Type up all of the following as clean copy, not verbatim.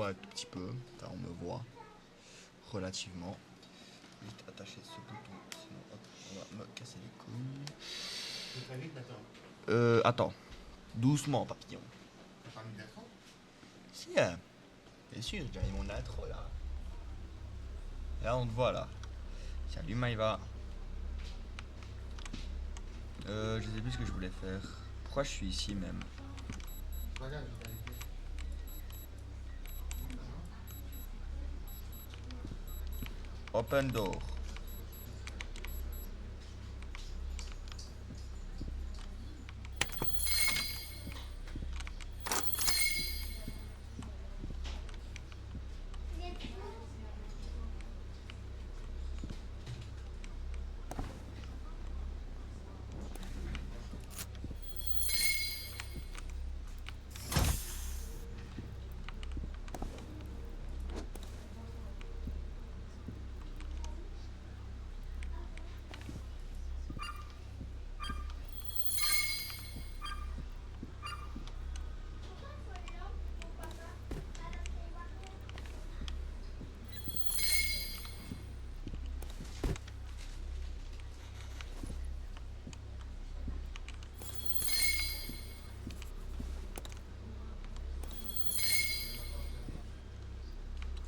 voit un tout petit peu. Enfin, on me voit relativement. Juste attacher ce bouton, sinon hop, on va me casser les couilles. C'est très vite, Nathan. Attends. Doucement, papillon. T'as pas mis d'intro? Si, bien sûr, j'ai mis mon intro là. Là, on te voit là. Salut Maïva. Je sais plus ce que je voulais faire. Pourquoi je suis ici même? Regarde, je vais aller. Open door.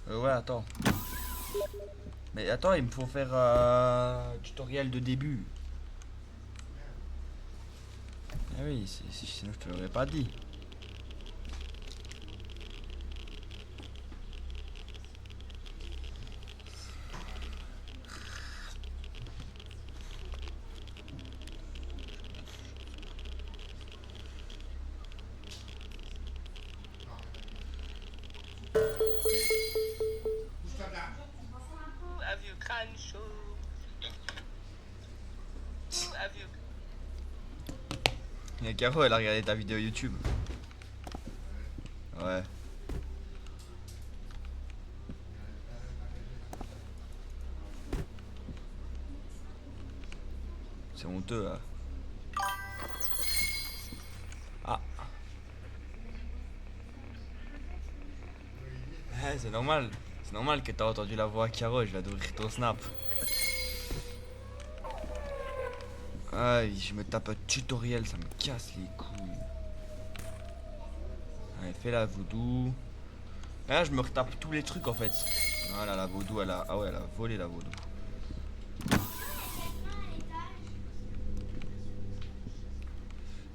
Ouais, attends. Mais attends, il me faut faire un tutoriel de début. Ah oui, sinon je te l'aurais pas dit. Bouge-toi de là. Have you crâne chaud? Have you... Il y a Caro, elle a regardé ta vidéo YouTube. Ouais. C'est honteux, hein. Ah. Ouais, c'est normal. C'est normal que t'as entendu la voix à Caro, je viens d'ouvrir ton snap. Aïe, je me tape un tutoriel, ça me casse les couilles. Allez, fais la vaudou. Et là, je me retape tous les trucs en fait. Voilà, la vaudou, elle a. Ah ouais, elle a volé la vaudou.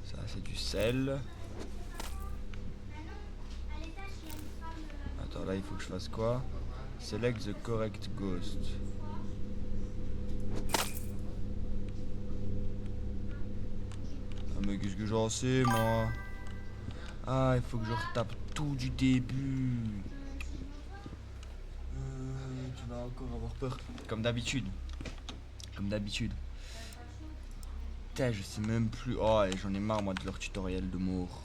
Ça, c'est du sel. Attends, là, il faut que je fasse quoi? Select the correct ghost. Ah, mais qu'est-ce que j'en sais, moi? Ah, il faut que je retape tout du début. Tu vas encore avoir peur. Comme d'habitude. Comme d'habitude. Putain, je sais même plus. Oh, et j'en ai marre, moi, de leur tutoriel de mort.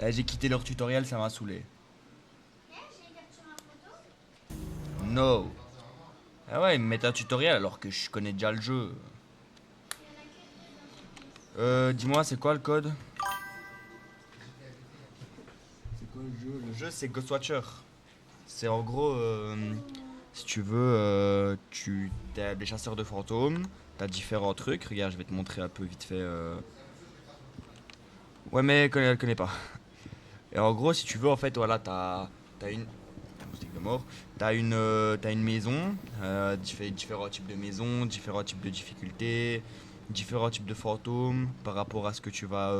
J'ai quitté leur tutoriel, ça m'a saoulé. No. Ah ouais, ils me mettent un tutoriel alors que je connais déjà le jeu. Dis-moi, c'est quoi le code? C'est quoi le jeu? Le jeu, c'est Ghostwatcher. C'est en gros, si tu veux, tu as des chasseurs de fantômes, t'as différents trucs. Regarde, je vais te montrer un peu vite fait. Ouais, mais elle connaît pas. Et en gros, si tu veux, en fait, voilà, t'as une. Moustique de mort. T'as une maison, différents types de maisons, différents types de difficultés, différents types de fantômes par rapport à ce que tu vas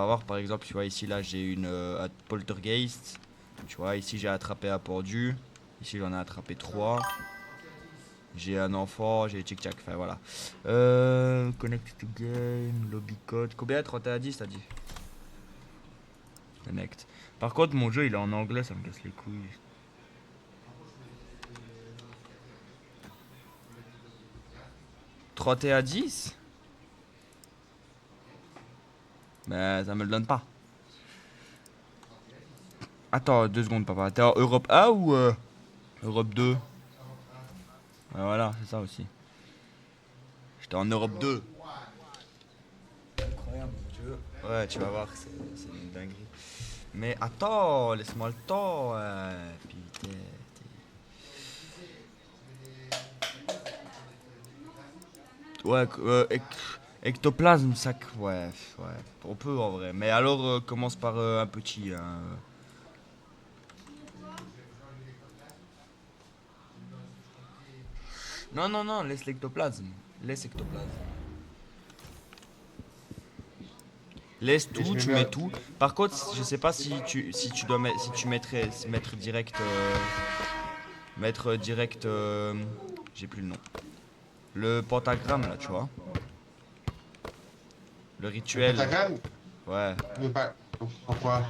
avoir. Par exemple, tu vois, ici, là, j'ai un poltergeist. Tu vois, ici, j'ai attrapé un pendu. Ici, j'en ai attrapé 3. J'ai un enfant, j'ai tic-tac, enfin voilà. Connect to game, lobby code. Combien? 31 à 10, t'as dit? Connect. Par contre, mon jeu, il est en anglais, ça me casse les couilles. 31 à 10? Mais ça me le donne pas. Attends, 2 secondes, papa. T'es en Europe A ou Europe 2? Ouais, voilà, c'est ça aussi. J'étais en Europe 2. Incroyable, tu veux? Ouais, tu vas voir, c'est une dinguerie. Mais attends, laisse-moi le temps. Putain. Ouais, ectoplasme, sac. Ouais, ouais. On peut en vrai. Mais alors, commence par un petit. Hein. Non, non, non, laisse l'ectoplasme. Laisse ectoplasme. Laisse Et je tout, vais tu mets mettre- tout. Par contre, je sais pas si tu dois mettre, si tu mettrais mettre direct j'ai plus le nom. Le pentagramme là, tu vois. Le Le rituel. pentagramme, Ouais. mais pas. Pourquoi?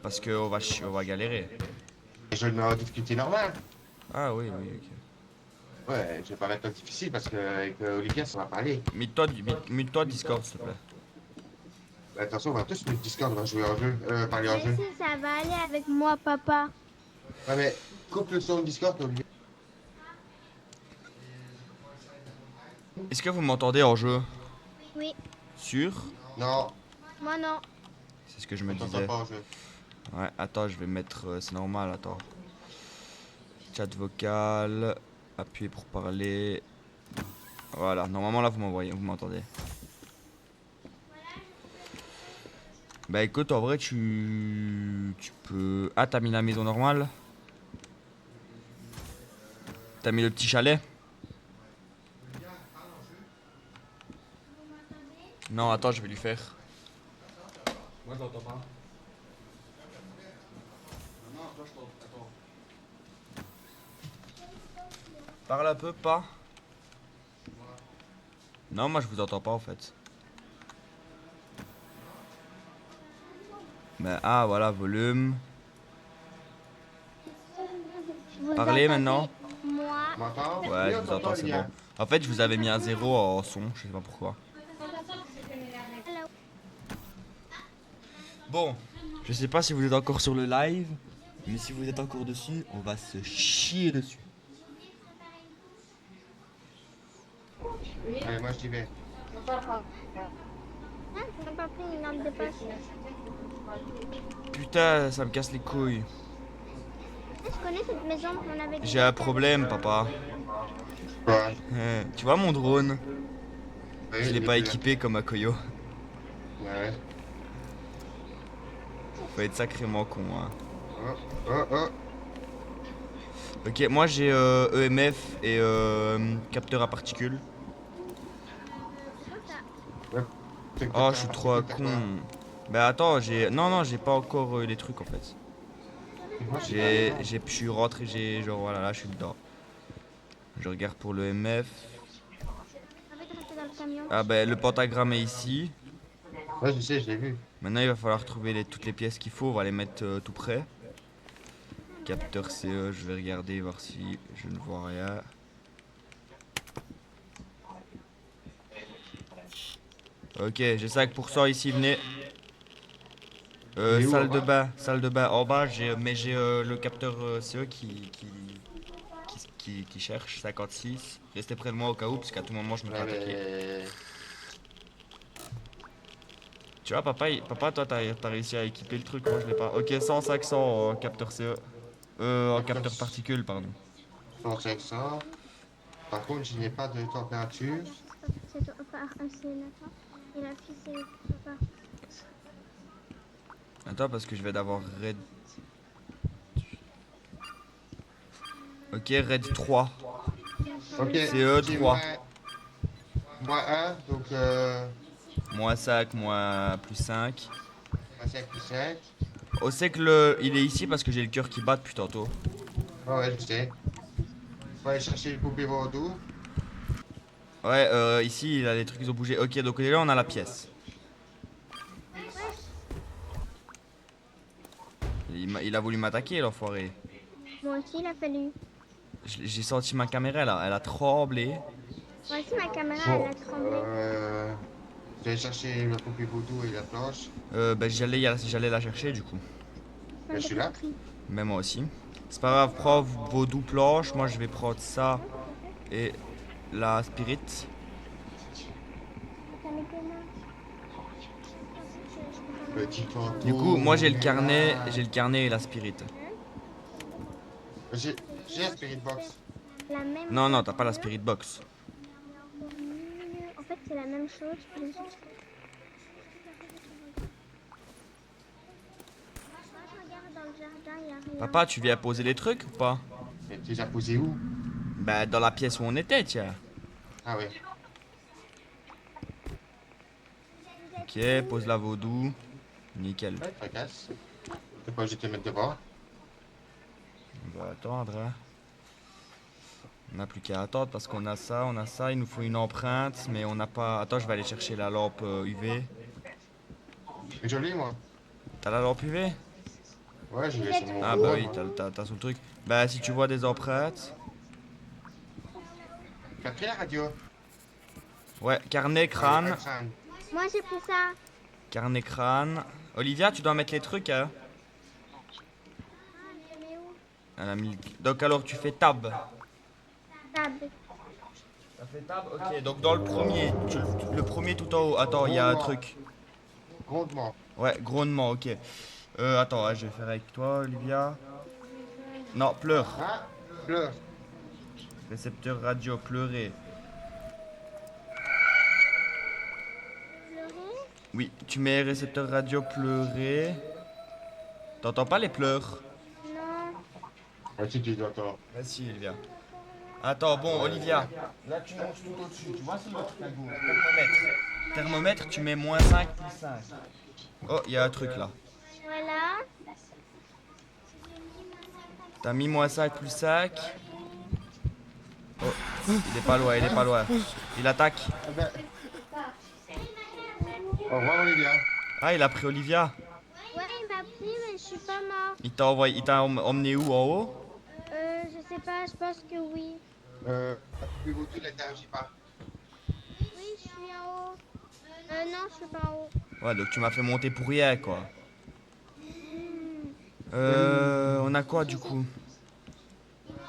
Parce que on va galérer. Je le mets en difficulté normale. Ah oui, oui, ok. Ouais, je vais pas mettre en difficile parce qu'avec Olivia, ça va pas aller. Mute-toi Discord, s'il te plaît. Bah, attention, on va tous mettre Discord, on va jouer en jeu, parler en Mais jeu. si, ça va aller avec moi, papa. Ouais, mais coupe le son de Discord, Olivia. Est-ce que vous m'entendez en jeu? Oui. Sûr? Non, Moi, non. C'est ce que je me on t'entend disais. pas en jeu. Ouais, attends, je vais mettre. C'est normal, attends. Chat vocal. Appuyer pour parler. Voilà, normalement là vous m'envoyez, vous m'entendez. Bah écoute, en vrai tu peux. Ah, t'as mis la maison normale? T'as mis le petit chalet? Non, attends, je vais lui faire. Moi je l'entends pas. Non, toi je t'entends. Parle un peu, pas? Non, moi je vous entends pas en fait. Ben, ah voilà, volume. Vous Parlez entendez maintenant. Moi. Tu m'entends? Ouais, Oui, je on vous t'entend, entends, c'est Olivia. bon. En fait, je vous avais mis un 0 en son, je sais pas pourquoi. Hello. Bon, je sais pas si vous êtes encore sur le live, mais si vous êtes encore dessus, on va se chier dessus. Allez, moi je t'y vais. Ah, tu n'as pas pris une lampe de poche. Putain, ça me casse les couilles. Ah, je connais cette maison, on avait J'ai déjà un été problème, papa. Quoi? Tu vois mon drone? Oui, Je l'ai il est pas plus là. équipé comme un Koyo. Ouais. Faut être sacrément con, hein. Oh, oh, oh. Ok, moi j'ai EMF et capteur à particules. Ouais. C'est que Oh, t'as je suis un trop petit con. quoi. Bah attends, j'ai. Non, non, j'ai pas encore les trucs en fait. Moi, je suis dans la maison. Je suis rentré, j'ai. Genre voilà, là je suis dedans. Je regarde pour le MF. avec rester dans le camion. Ah bah le pentagramme est ici. Ouais, je sais, je l'ai vu. Maintenant il va falloir trouver toutes les pièces qu'il faut, on va les mettre tout près. Capteur CE, je vais regarder voir si je ne vois rien. Ok, j'ai 5% ici, venez. Il est où, en bas Salle de bain. En bas, j'ai le capteur CE qui cherche 56. Restez près de moi au cas où, parce qu'à tout moment je me fais Ouais, attaquer. mais... Tu vois, papa, toi t'as réussi à équiper le truc, moi je l'ai pas. Ok, 100, 500 en capteur CE. En capteur particules, pardon. 500. Par contre, je n'ai pas de température. C'est un sénateur. Et la fille, c'est papa. Attends, parce que je vais d'avoir Red. Ok, Red 3. Ok. CE j'ai 3. Moins 1, donc Moins 5, moins plus 5. moins 5 plus 5. On sait que il est ici parce que j'ai le cœur qui bat depuis tantôt. Oh, ouais, je sais. On va aller chercher le poupée vaudou. Ouais, ici, il a les trucs, ils ont bougé. Ok, donc là, on a la pièce. Il a voulu m'attaquer, l'enfoiré. Moi aussi, il a fallu. J'ai senti ma caméra, elle a tremblé. Moi aussi, ma caméra, Bon, elle a tremblé. je vais chercher le poupée vaudou et la planche. Bah, j'allais la chercher, du coup. Ça je me suis là. compris. Mais moi aussi. C'est pas grave, prends vaudou planche. Moi, je vais prendre ça et la spirit. T'as mis comment? Je peux pas Petit fantôme. Du coup, moi j'ai le carnet et la spirit. J'ai j'ai un spirit box. La même Non, non, chose t'as pas la que- spirit box. En fait, c'est la même chose. Moi, je regarde dans le jardin, il n'y a rien. Papa, tu viens poser les trucs ou pas? Mais tu les as posés où? Bah, dans la pièce où on était, tiens. Ah ouais. Ok, pose la vaudou. Nickel. Ouais, fracasse. T'es pas obligé de te mettre devant. On va attendre. Hein. On n'a plus qu'à attendre parce qu'on a ça. Il nous faut une empreinte, mais on n'a pas. Attends, je vais aller chercher la lampe UV. C'est joli, moi. T'as la lampe UV? Ouais, je l'ai sur mon Ah bureau, bah oui, moi. t'as sous le truc. Bah, si tu vois des empreintes. T'as pris la radio? Ouais, carnet, crâne. Ouais, crâne. Moi, j'ai pris ça. Carnet, crâne. Olivia, tu dois mettre les trucs, hein. Mais où? Elle a mis... Donc alors tu fais tab. Table. T'as fait tab? Ok, donc dans le premier, le premier tout en haut. Attends, il y a un truc. Grondement. Ouais, grondement, ok. Attends, ouais, je vais faire avec toi, Olivia. Non, pleure. Ah, pleure. Récepteur radio, pleurer. Pleurer? Oui, tu mets récepteur radio, pleurer. T'entends pas les pleurs? Non. Ah, si tu l'entends. Vas-y, Olivia. Attends, bon, Olivia. Là, tu montes tout au-dessus. Tu vois, c'est le truc à gauche. Thermomètre. Thermomètre, tu mets moins 5 plus 5. Oh, il y a un truc là. Voilà. T'as mis moins 5 plus 5. Oh, il est pas loin, il est pas loin. Il attaque. Ah ben. Au revoir, Olivia. Ah, il a pris Olivia. Ouais, il m'a pris, mais je suis pas mort. Il t'a envoyé, il t'a emmené où en haut? Je sais pas, je pense que oui. Le vaudou n'interagit pas. Oui, je suis en haut. Non, je suis pas en haut. Ouais, donc tu m'as fait monter pour rien, quoi. On a quoi du coup?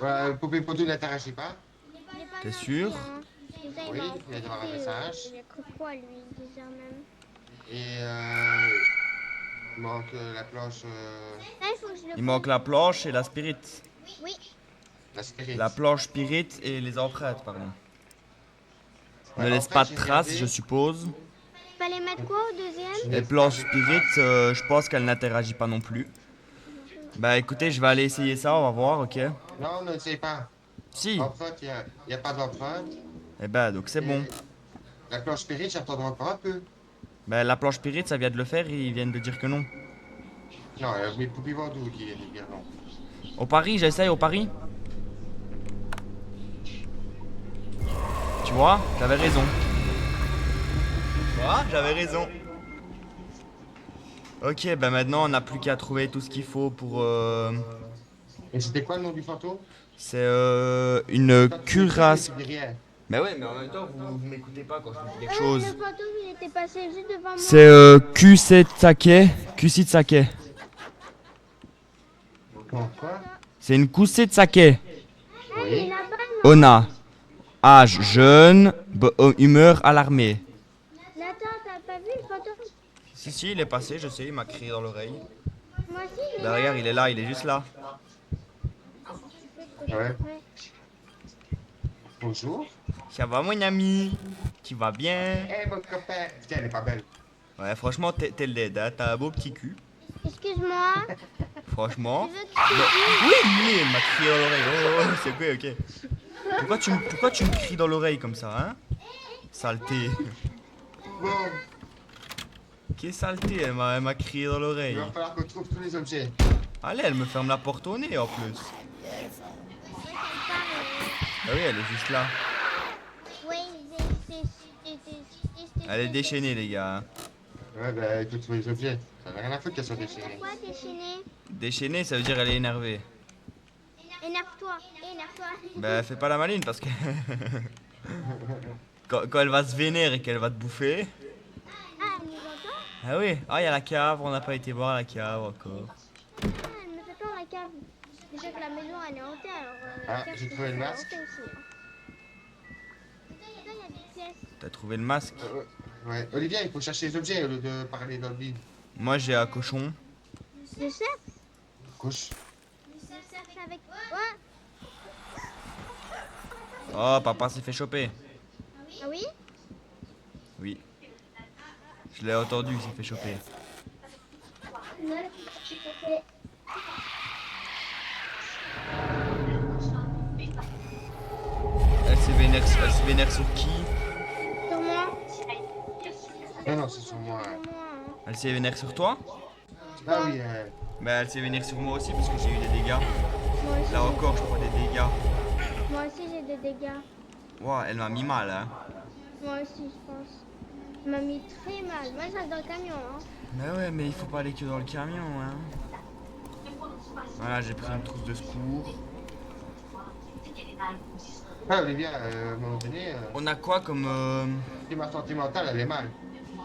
Ouais, le poupée vaudou n'interagit pas. Il est pas T'es gentil, sûr? hein. Déjà, Oui, m'a il vient d'avoir un insulté, message. Il a cru quoi, lui, déjà même? Et il manque la cloche, Là, il faut que je le Il manque la planche et la spirit. Oui. la spirit. La planche spirit et les empreintes, pardon. Ouais, Ne laisse en pas fait, de j'ai traces, regardé. je suppose. Fallait mettre quoi au deuxième? Et planche spirit, je pense qu'elle n'interagit pas non plus. Bah écoutez, je vais aller essayer ça, on va voir, ok? Non, ne sais pas. Si. Empreinte, il n'y a pas d'empreinte. Eh ben, donc c'est bon. Et la cloche spirit, j'attendrai encore un peu. Bah la planche spirit, ça vient de le faire, ils viennent de dire que non. Non, il y a mes poupées vaudou qui viennent de dire non. Au pari, j'essaye au pari. Tu vois, j'avais raison. Tu vois, j'avais raison. Ok, bah maintenant on n'a plus qu'à trouver tout ce qu'il faut pour... Et c'était quoi le nom du fantôme? C'est une Toi, tu cuirasse. dis rien. Mais ouais, mais en même temps, vous m'écoutez pas quand je vous dis quelque Le chose. fantôme, il était passé juste devant moi. C'est Kusetsake. Kusitsake. Bon, quoi? C'est une Kusetsake. Il Oui. est là-bas, non? Ona. Âge jeune, humeur alarmée. Mais attends, t'as pas vu le fantôme? Si, il est passé, je sais, il m'a crié dans l'oreille. Moi aussi, il est Bah là. regarde, il est là, il est juste là. Ouais. Ouais. Bonjour. Ça va mon ami? Tu vas bien? Eh, mon copain. Tiens, elle est pas belle. Ouais, franchement, t'es laide, hein. T'as un beau petit cul. Excuse-moi. Franchement. Tu veux que je Oui, il m'a crié dans l'oreille. Oh, c'est ok. Pourquoi tu me cries dans l'oreille comme ça, hein? Saleté. Bon, Quelle saleté, elle m'a crié dans il l'oreille. va falloir qu'on trouve tous les objets. Allez, elle me ferme la porte au nez en plus. Ah oui, elle est juste là. Oui, Elle est déchaînée, les gars. hein. Ouais, bah, il faut trouver les objets. Ça n'a rien à foutre qu'elles soient déchirées. Pourquoi déchaîner? Déchaînée, ça veut dire elle est énervée. Énerve-toi, énerve-toi. Bah, fais pas la maline parce que. quand elle va se vénérer et qu'elle va te bouffer. Ah, elle nous entend? Ah oui, ah, il y a la cave, on n'a pas été voir la cave encore. Ah, elle me fait peur la cave. Déjà que la maison elle est hantée, alors la Ah, cave, j'ai c'est trouvé le pas masque. hanté aussi, hein. Là, il y a des pièces. T'as trouvé le masque? Ouais. Olivia, il faut chercher les objets au lieu de parler dans le vide. Moi j'ai un cochon. Je cherche. Couche. Je cherche avec. Ouais. Oh, papa s'est fait choper. Ah oui? Oui. Je l'ai entendu, il s'est fait choper. Elle se vénère sur qui? Sur moi. Non, non, c'est sur moi. Sur moi. Hein. Elle s'est vénère sur toi? Ah oui, Bah elle s'est vénère sur moi aussi parce que j'ai eu des dégâts. Moi aussi. Là encore je prends des dégâts. Moi aussi j'ai des dégâts. Wow, elle m'a mis mal hein. Moi aussi je pense. Elle m'a mis très mal. Moi je reste dans le camion. Hein. Bah ouais mais il faut pas aller que dans le camion hein. Voilà j'ai pris une trousse de secours. ah, Olivia, à un moment donné, On a quoi comme... ma santé mentale, elle est mal.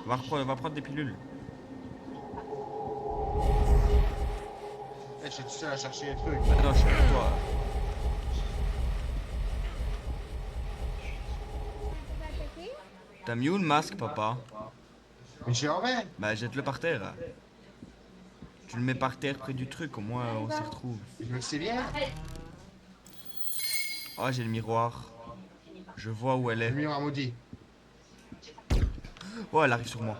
on va prendre des pilules. Je suis tout seul à chercher les trucs. Attends je suis avec toi. Tu vas attaquer? T'as mis où le masque papa? Mais je suis en vrai. Bah jette-le par terre. Tu le mets par terre près du truc, au moins on s'y retrouve. Je le sais bien. Oh j'ai le miroir. Je vois où elle Le est. miroir maudit. Oh elle arrive sur moi.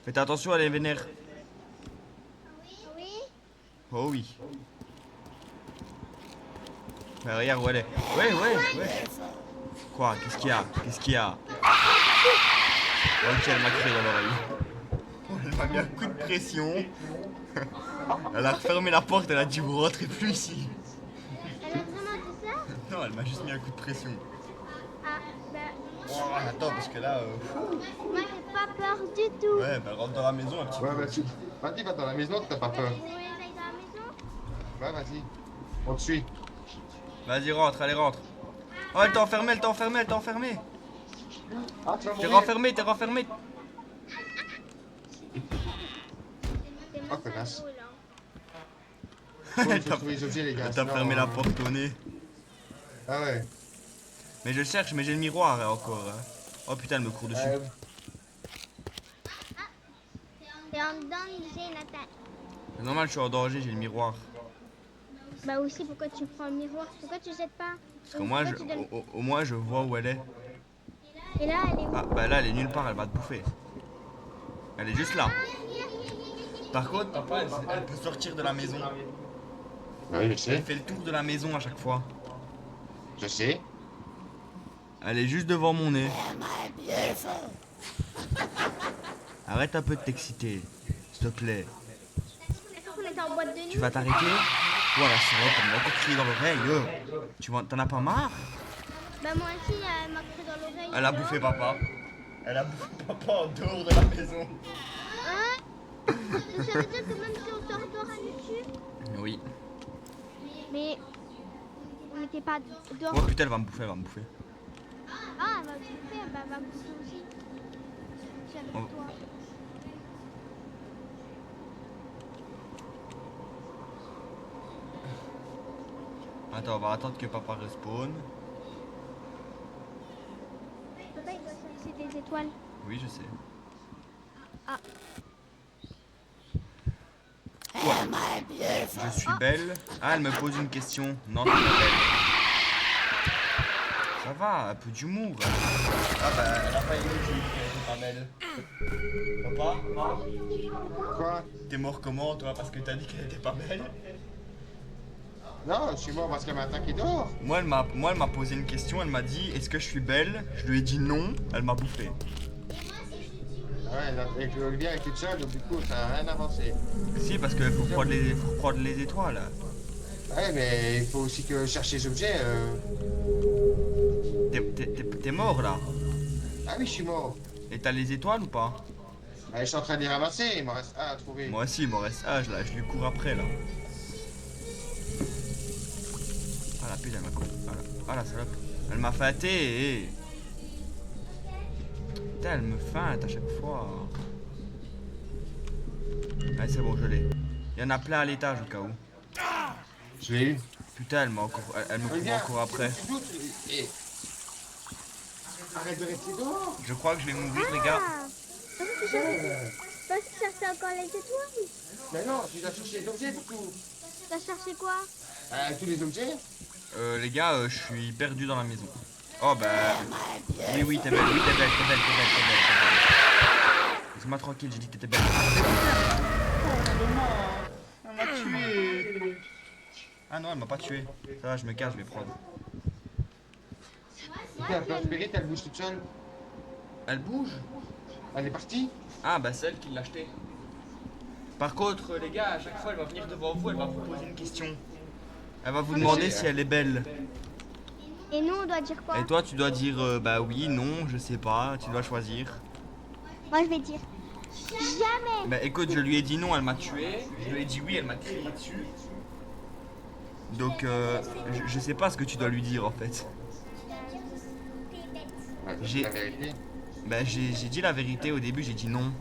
Faites attention elle est vénère. Oui. Oh oui. Bah regarde où elle est. Ouais. Quoi? Qu'est-ce qu'il y a? Qu'est-ce qu'il y a? Ok elle m'a crié dans l'oreille. Oh, elle m'a mis un coup de pression. Elle a refermé la porte, elle a dit vous rentrez plus ici. Elle a vraiment dit ça? Non elle m'a juste mis un coup de pression. Ah, bah. Oh, attends parce que là... Moi j'ai pas peur du tout. Ouais bah rentre dans la maison un petit peu. Ouais, bah, vas-y, va dans la maison, t'as pas peur. Tu veux que j'aille dans la maison? Ouais, vas-y. On te suit. Vas-y rentre, allez rentre. Oh elle t'a enfermé, Ah, tu vas T'es mourir. renfermé. C'est Oh, moi ça connasse. drôle. Hein. Faut trouver les objets, les gars. Elle t'a sinon, fermé la porte au nez. Ah ouais. Mais je cherche, mais j'ai le miroir hein, encore. Hein. Oh putain, elle me court dessus. T'es en danger, Nathan. C'est normal, je suis en danger, j'ai le miroir. Bah aussi, pourquoi tu prends le miroir? Pourquoi tu jettes pas? Parce qu'au moins, au moins, je vois où elle est. Et là, elle est où? Ah, bah là, elle est nulle part, elle va te bouffer. Elle est juste là. Par contre, papa, elle peut sortir de la maison. Oui, je Elle sais. fait le tour de la maison à chaque fois. Je sais. Elle est juste devant mon nez. Arrête un peu de t'exciter, s'il te plaît. D'accord qu'on était en boîte de nuit. Tu vas t'arrêter? Voilà, c'est vrai, elle m'a encore crié dans l'oreille. T'en as pas marre? Bah moi aussi, elle m'a cru dans l'oreille. Elle a bouffé papa. Elle a bouffé papa en dehors de la maison. Hein? Ça veut dire que même si on sort dehors, elle nous tue? Oui. Mais on n'était pas dehors. Oh putain, elle va me bouffer, Ah, elle va te bouffer, bah, elle va me bouffer aussi. Je suis avec Oh. toi. Attends, on va attendre que papa respawn. Papa, il doit chercher des étoiles. Oui, je sais. Ah. Je suis belle. Ah, elle me pose une question. Non, t'es pas belle. Ça va, un peu d'humour. Ah bah, elle a pas aimé que je lui dise qu'elle était pas belle. Papa, Quoi? t'es mort comment, toi, parce que t'as dit qu'elle était pas belle? Non, je suis mort parce qu'elle m'a attaqué dehors. Moi, elle m'a posé une question. Elle m'a dit, est-ce que je suis belle? Je lui ai dit non. Elle m'a bouffé. Ouais, avec Olivia elle est toute seule, donc du coup, ça n'a rien avancé. Si, parce qu'il faut prendre les étoiles. Ouais, mais il faut aussi que chercher les objets. T'es mort là. Ah oui, je suis mort. Et t'as les étoiles ou pas? Ah, je suis en train de les ramasser, il m'en reste un à trouver. Moi aussi, il m'en reste un, là, je lui cours après là. Ah la pute, elle m'a couru. Ah la salope. Elle m'a fâté. Putain, elle me feinte à chaque fois. Ouais, c'est bon, je l'ai. Il y en a plein à l'étage au cas où. Je l'ai eu. Putain, elle me court encore après. Arrête de rester dehors. Je crois que je vais mourir, les gars. Ah, Toi, tu cherchais encore les étoiles? Mais non, tu dois chercher les objets pour tout. T'as cherché quoi? Tous les objets. Les gars, je suis perdu dans la maison. Oh bah... Oui, oui, t'es belle, oui, t'es belle, t'es belle, t'es belle, t'es belle, t'es belle. Laisse-moi tranquille, j'ai dit que t'étais belle. Elle m'a tué. Ah non, elle m'a pas tué. Ça va, je me cache, je vais prendre. Putain, la plante spirit, elle bouge toute seule. Elle bouge? Elle est partie. Ah bah c'est elle qui l'a acheté. Par contre, les gars, à chaque fois, elle va venir devant vous, elle va vous poser une question. Elle va vous demander si elle est belle. Et nous, on doit dire quoi? Et toi, tu dois dire bah oui, non, je sais pas, tu dois choisir. Moi, je vais dire jamais. Bah écoute, je lui ai dit non, elle m'a tué. Je lui ai dit oui, elle m'a crié dessus. Donc, je sais pas ce que tu dois lui dire en fait. Ouais, J'ai- la vérité. Bah j'ai dit la vérité au début, j'ai dit non.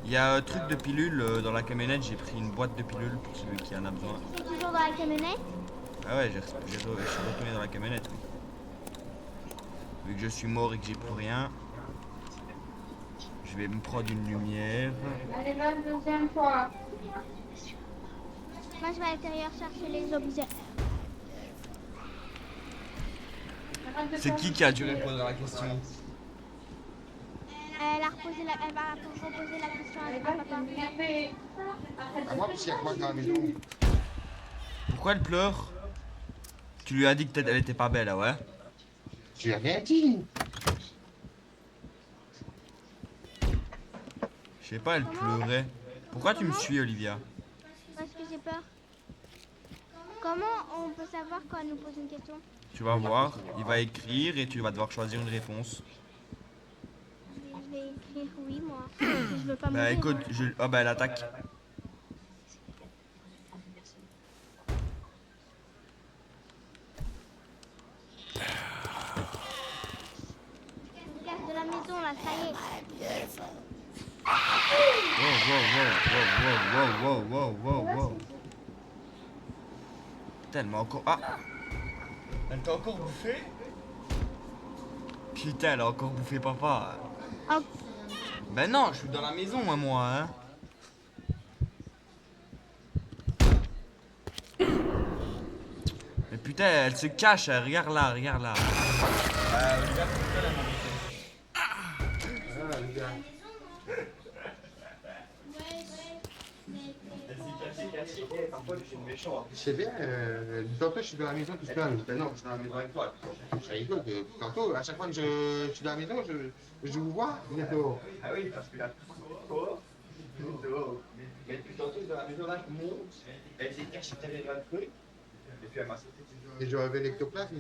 Il y a un truc de pilules dans la camionnette, j'ai pris une boîte de pilules pour celui qui en a besoin. C'est toujours dans la camionnette? Ah ouais, je suis retourné dans la camionnette, oui. Vu que je suis mort et que j'ai plus rien, je vais me prendre une lumière. Allez, va une deuxième fois. Moi, je vais à l'intérieur chercher les objets. C'est qui a dû répondre à la question? Elle va reposer la question à papa. À moi, parce qu'il y a que moi dans la maison. Pourquoi elle pleure? Tu lui as dit que peut-être elle était pas belle, ah ouais? Tu lui as rien dit. Je sais pas, elle pleurait. Pourquoi tu me suis, Olivia? Parce que j'ai peur. Comment on peut savoir quand elle nous pose une question? Tu vas voir, il va écrire et tu vas devoir choisir une réponse. Je vais écrire oui, moi. Je veux pas Bah mourir, écoute, moi. ah bah elle attaque. On se cache de la maison, là, ça y est. Wow. Putain, elle m'a encore... Ah! Elle t'a encore bouffé? Putain, elle a encore bouffé papa. Hop. Ben non, je suis dans la maison, moi, hein. Mais putain, elle se cache, regarde là, regarde là. Je sais bien, tantôt je suis dans la maison tout seul. Ben non, je suis dans la maison avec toi. Ça rigole, tantôt, à chaque fois que je suis dans la maison, je vous vois bientôt. Ah oui, parce que la mais depuis tantôt, dans la maison là, je monte, elle s'est cachée derrière un truc, et puis elle m'a sauté. Et je revais l'ectoplasme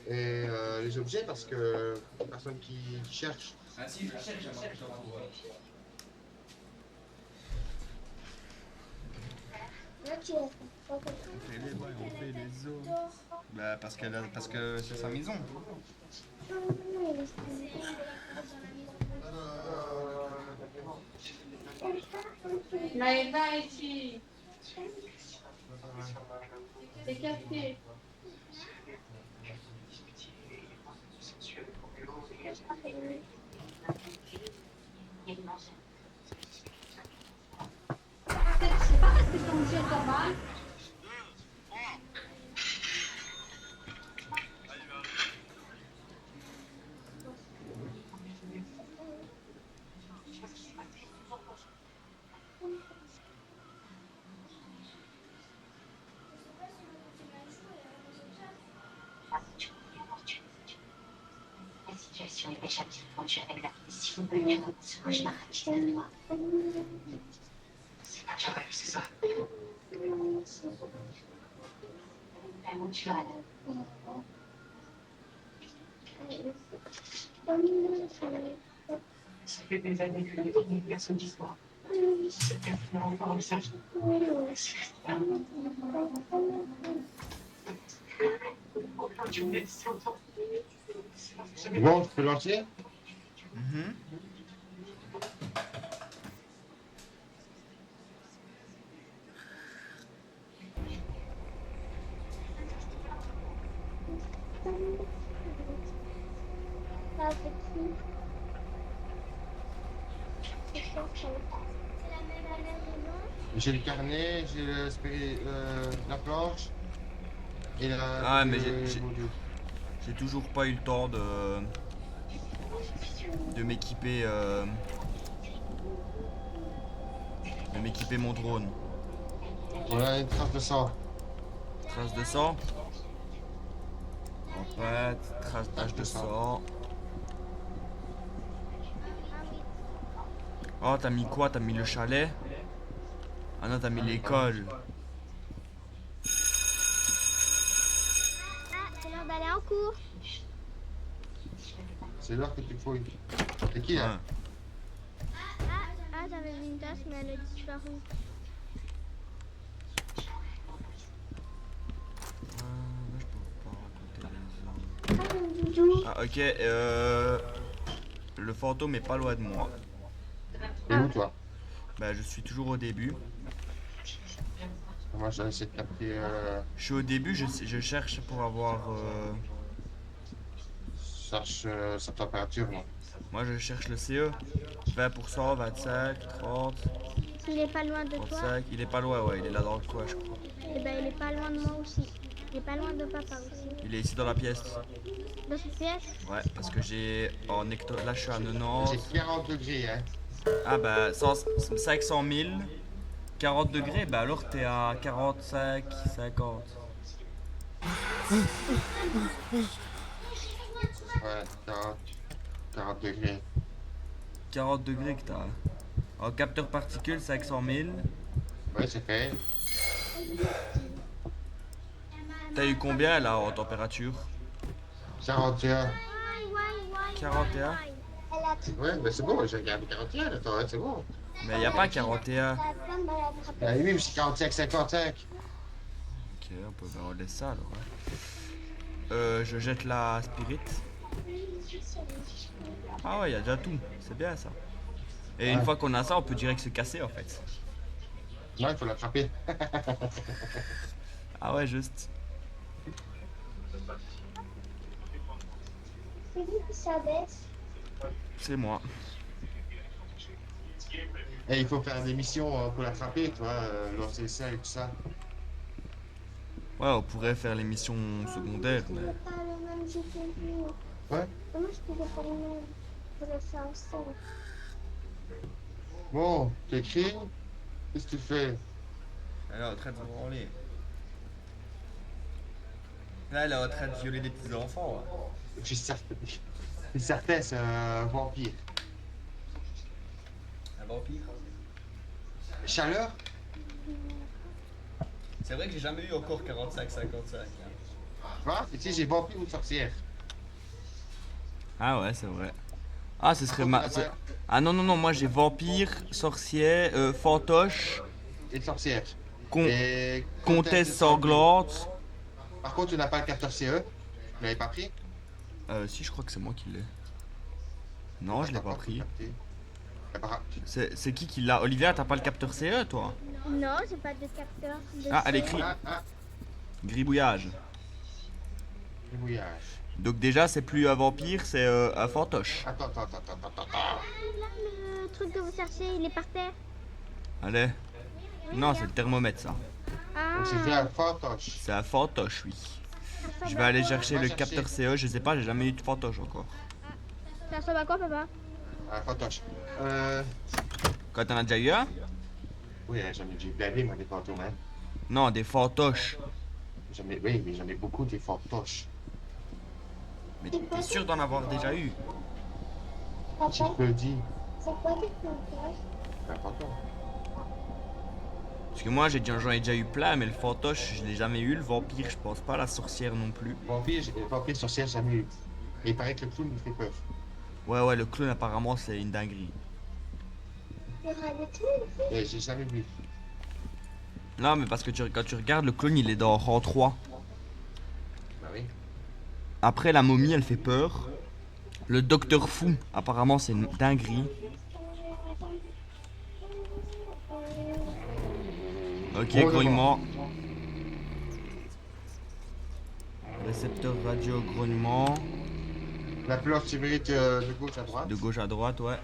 et les objets parce que les personnes qui cherchent. Ah si, je la cherche, On fait les os. Bah parce que c'est sa maison. Maëva ici. C'est cassé. C'est pas resté ton jeu normal. La situation est déjà bien rendue avec la si vous voulez je m'arrête de moi. C'est pas grave, c'est ça. Vraiment, tu vas ça fait des années que les personnes disent moi. C'est exactement encore un message. Bon, je peux lancer? Ça, c'est qui? J'ai le carnet, j'ai la planche et la. Ah, mais le j'ai module. toujours pas eu le temps de m'équiper mon drone. Voilà une trace de sang. Trace de sang. En fait, trace tache de sang. Oh, t'as mis quoi? T'as mis le chalet? Ah non, t'as mis l'école. Ah, c'est l'heure d'aller en cours. C'est l'heure que tu fouilles. C'est qui là? Ouais. J'avais vu une tasse, mais elle a disparu. Ah, ok, le fantôme est pas loin de moi. Et où toi? Bah, je suis toujours au début. Moi j'ai essayé de capter. Je suis au début, je cherche pour avoir. Cherche sa température moi. Moi, je cherche le CE. 20%, 25, 30, Il est pas loin de toi. 35. Il est pas loin, ouais, il est là dans le coin, je crois. Et ben, il est pas loin de moi aussi. Il est pas loin de papa aussi. Il est ici dans la pièce. Dans cette pièce, Ouais, parce que j'ai. En hecto. Là, je suis à J'ai 90. 40 degrés hein. Ah, bah, 500 000. 40 degrés, bah alors t'es à 45, 50. Ouais, 40 degrés. 40 degrés que t'as. En capteur particules, 500 000. Ouais, c'est fait. T'as eu combien là en température? 41. 41? Ouais, mais c'est bon, j'ai regardé 41, attends, c'est bon. Mais y a pas 41. Ah oui, mais c'est 45, 55. Ok, on laisse ça alors. Je jette la spirit. Ah ouais, y a déjà tout. C'est bien ça. Et une Ouais. fois qu'on a ça, on peut direct se casser en fait. Non, il faut l'attraper. Ah ouais, juste. C'est moi. Et il faut faire des missions pour l'attraper, tu vois, lancer ça et tout ça. Ouais, on pourrait faire les missions secondaires, mais. Ouais. Comment je pouvais pas le même? Je voulais faire ça. Bon, t'écris. Qu'est-ce que tu fais? Elle est en train de se branler. Là, elle est en train de violer des petits enfants. Je suis certain, c'est un vampire. Un vampire? Chaleur? C'est vrai que j'ai jamais eu encore 45-55. Tu vois, ici j'ai vampire ou sorcière. Ah ouais, c'est vrai. Ah, ce serait ma... Ah non, non, non, moi j'ai vampire, sorcier, fantoche, Et sorcière. con... Et comtesse sanglante. Par contre, tu n'as pas le capteur CE. Vous l'avez pas pris? Si, je crois que c'est moi qui l'ai. Non, je l'ai pas pris. C'est qui l'a? Olivia, t'as pas le capteur CE, toi? Non, j'ai pas de capteur. Ah, elle écrit gribouillage. Gribouillage. Donc déjà, c'est plus un vampire, c'est un fantoche. Attends. Là, le truc que vous cherchez, il est par terre. Allez. Non, c'est le thermomètre, ça. Ah, Donc c'est un fantoche. C'est un fantoche, oui. ça Je ressemble vais à aller quoi? chercher Va le chercher. capteur CE, je sais pas, j'ai jamais eu de fantoche encore. Ça ressemble à quoi, papa? Un fantoche. Quand t'en as déjà eu un? Oui, j'en ai déjà blindé, moi, des fantômes, hein. Non, des fantoches. Oui, mais j'en ai beaucoup des fantoches. Mais t'es sûr d'en avoir déjà eu? Qui te le dit? C'est quoi des fantoches? Un fantôme. Parce que moi, j'en ai déjà eu plein, mais le fantoche, je l'ai jamais eu. Le vampire, je pense pas. La sorcière non plus. Vampire, sorcière, jamais eu. Et il paraît que le clown me fait peur. Ouais, le clown, apparemment, c'est une dinguerie. Et j'ai jamais vu. Non, mais parce que quand tu regardes, le clown, il est dans rang 3. Bah oui. Après, la momie, elle fait peur. Le docteur fou, apparemment, c'est une dinguerie. Ok, Oh, grognement. Récepteur radio, grognement. La planche numérique de gauche à droite. De gauche à droite, ouais.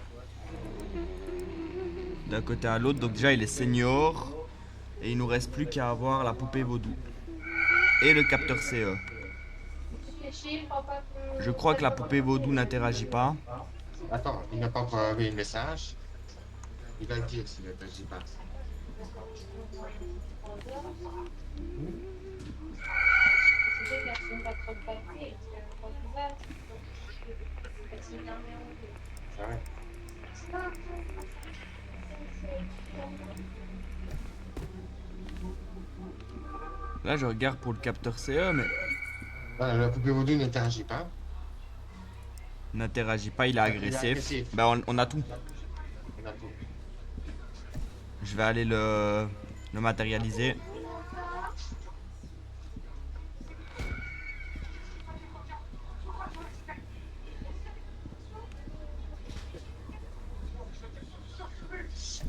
D'un côté à l'autre, donc déjà il est senior. Et il nous reste plus qu'à avoir la poupée vaudou. Et le capteur CE. Je crois que la poupée vaudou n'interagit pas. Attends, il n'a pas encore envoyé le message. Il va le dire s'il n'interagit pas. C'est vrai. Là, je regarde pour le capteur CE, mais Voilà, la poupée vaudou n'interagit pas. n'interagit pas, il est agressif. agressif. Ben, on a tout. On a tout. Je vais aller le matérialiser.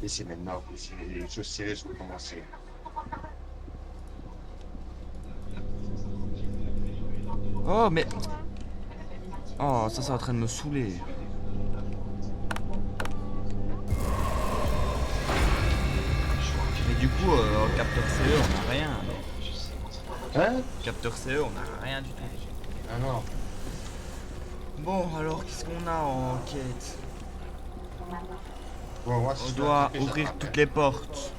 Et c'est maintenant que les choses sérieuses vont commencer. Oh, mais... Oh, ça, c'est en train de me saouler. Mais du coup, au capteur CE, on n'a rien. Hein? Capteur CE, on n'a rien du tout. Ah non. Bon, alors, qu'est-ce qu'on a en quête? Bon, moi, si On je doit attraper, ouvrir j'attrape, toutes hein. les portes.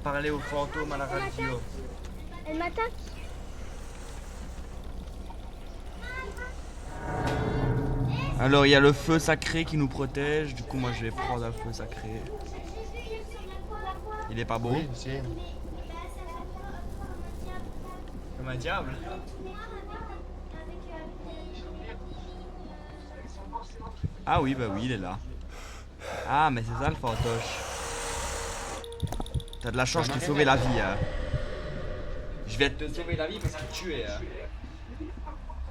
Parler aux fantômes à la radio. Elle m'attaque. Alors, il y a le feu sacré qui nous protège. Du coup, moi, je vais prendre un feu sacré. Il est pas beau? Oui, c'est... Comme un diable. Ah oui, bah oui, il est là. Ah, mais c'est ça le fantoche. T'as de la chance, je t'ai sauvé la vie. Hein. Je vais te sauver la vie parce qu'il tuait. Hein.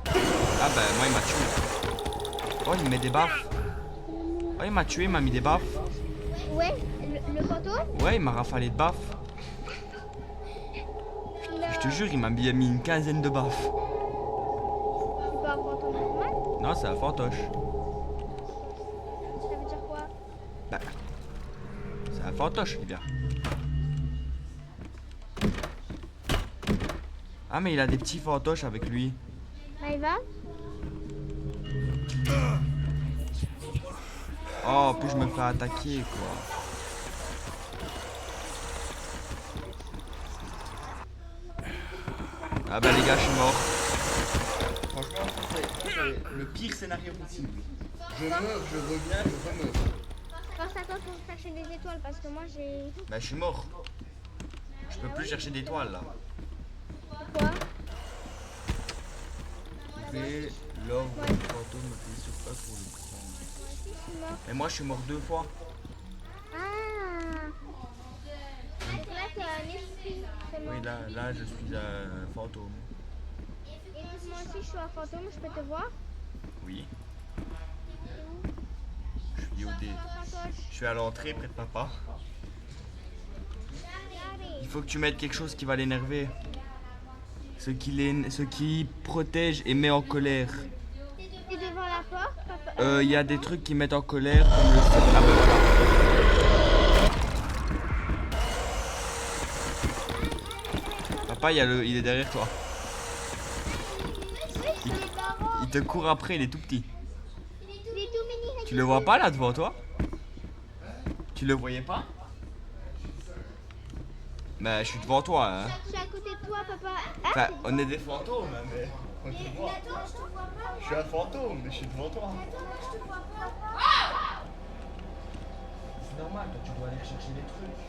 Ah bah, moi, il m'a tué. Oh, il me met des baffes. Oh, il m'a tué, il m'a mis des baffes. Ouais, le fantôme. Ouais, il m'a rafalé de baffes. Je te jure, il m'a mis une quinzaine de baffes. C'est pas un fantôme normal. Non, c'est un fantoche. Ça veut dire quoi? Bah, c'est un fantoche, les gars. Ah, mais il a des petits fantoches avec lui. Maïva? Oh, puis je me fais attaquer, quoi. Ah bah les gars, je suis mort. Franchement, c'est le pire scénario possible. Je meurs, je reviens, je remeurs. Pense à toi pour chercher des étoiles parce que moi j'ai. Bah je suis mort. Je peux plus chercher d'étoiles là. Quoi? Couper l'or du fantôme appuyé sur E pour le prendre. Je suis mort. Et moi je suis mort 2 fois. Ah! Donc là, t'es un esprit. C'est moi. Oui, là je suis un fantôme. Et moi aussi, je suis un fantôme, je peux te voir? Oui, C'est où? je suis au dé. Fantoche. Je suis à l'entrée près de papa. Allez. Il faut que tu mettes quelque chose qui va l'énerver. Ce qui protège et met en colère. T'es devant la porte, papa? Il y a des trucs qui mettent en colère comme le... Ah ben voilà. Papa, il est derrière toi. Il te court après, il est tout petit. Il est tout mini. Tu le vois pas là devant toi? Tu le voyais pas? Bah je suis devant toi hein. Je suis à côté de toi, papa. Enfin, on est des fantômes hein, mais on te voit. Je suis un fantôme mais je suis devant toi. C'est normal, toi tu dois aller chercher des trucs.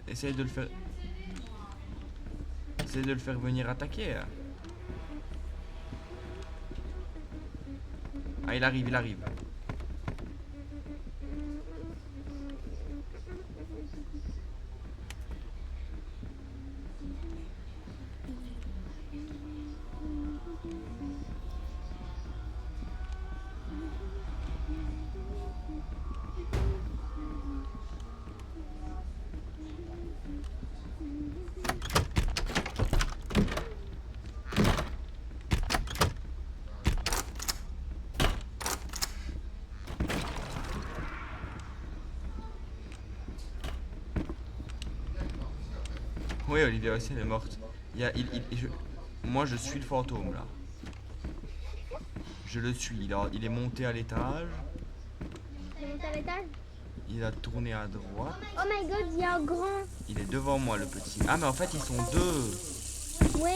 Essaye de le faire. Essaye de le faire venir attaquer. Hein. Ah il arrive, il arrive. Oui, Olivia aussi, elle est morte. Moi, je suis le fantôme, là. Je le suis. Il est monté à l'étage. Il est monté à l'étage. Il a tourné à droite. Oh my god, il y a un grand. Il est devant moi, le petit. Ah, mais en fait, ils sont deux. Oui.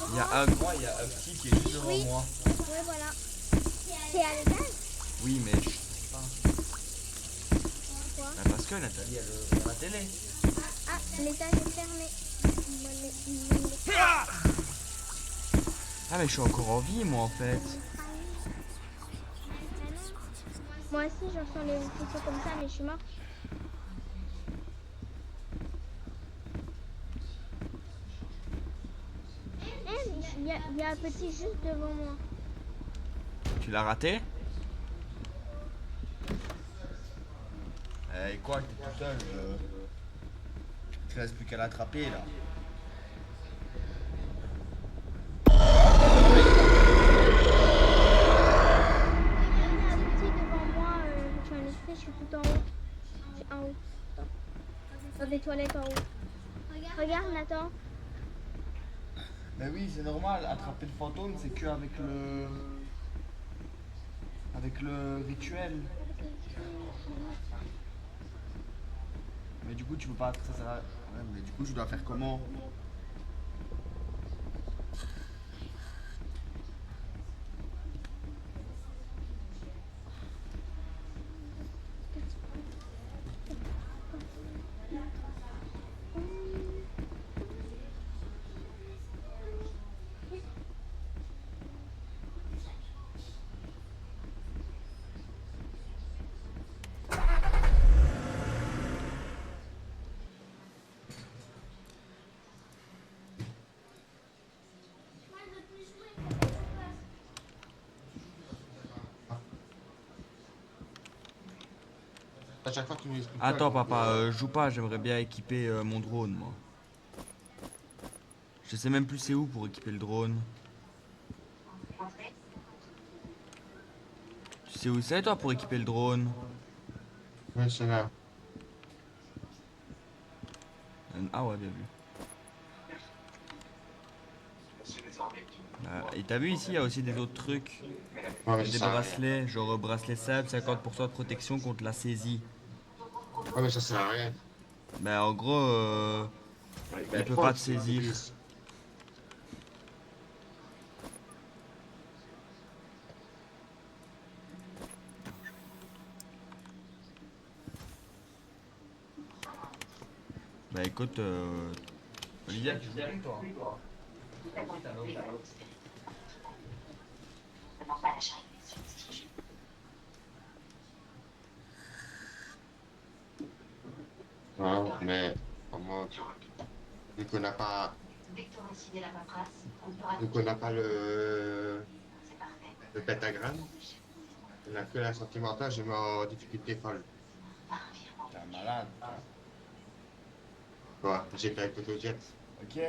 Il y a un grand, il y a un petit qui est juste devant Oui. moi. Oui, voilà. C'est à l'étage. Oui, mais je sais pas. Pourquoi? Bah, parce que Nathalie, elle regarde la télé. Ah, l'étage est fermé. Ah, mais je suis encore en vie, moi, en fait. Moi aussi, j'entends les frissons comme ça, mais je suis morte. Il y a un petit juste devant moi. Tu l'as raté? Et quoi, t'es tout seul. Tu reste plus qu'à l'attraper, là. Il y a un petit devant moi. Je suis un esprit, je suis tout en haut. Je suis en haut. Attends. Dans des toilettes en haut. Regarde, Nathan. Mais oui, c'est normal, attraper le fantôme, c'est que avec le rituel. Mais du coup, tu peux pas. Ça sert à... Ouais, mais du coup, tu dois faire comment? À chaque fois, tu nous expliques. Attends, papa, je joue pas, j'aimerais bien équiper mon drone, moi. Je sais même plus c'est où pour équiper le drone. Tu sais où c'est, toi, pour équiper le drone? Oui, c'est là. Ah ouais, bien vu. Et t'as vu ici, il y a aussi des autres trucs. Ouais, mais Des ça sert à rien. bracelets, genre bracelet simple, 50% de protection contre la saisie. Ouais, mais ça sert à rien. Bah en gros, il peut pas te saisir. Bah écoute, Olivia, tu joues avec toi? Ouais, mais comment vu qu'on n'a pas, Dès que tu auras signé la paperasse, on pourra... vu qu'on n'a pas C'est parfait. le pentagramme, on n'a que la sentimentale, je mets en difficulté folle. T'es un malade. Quoi, j'ai fait avec l'autojet. Ok,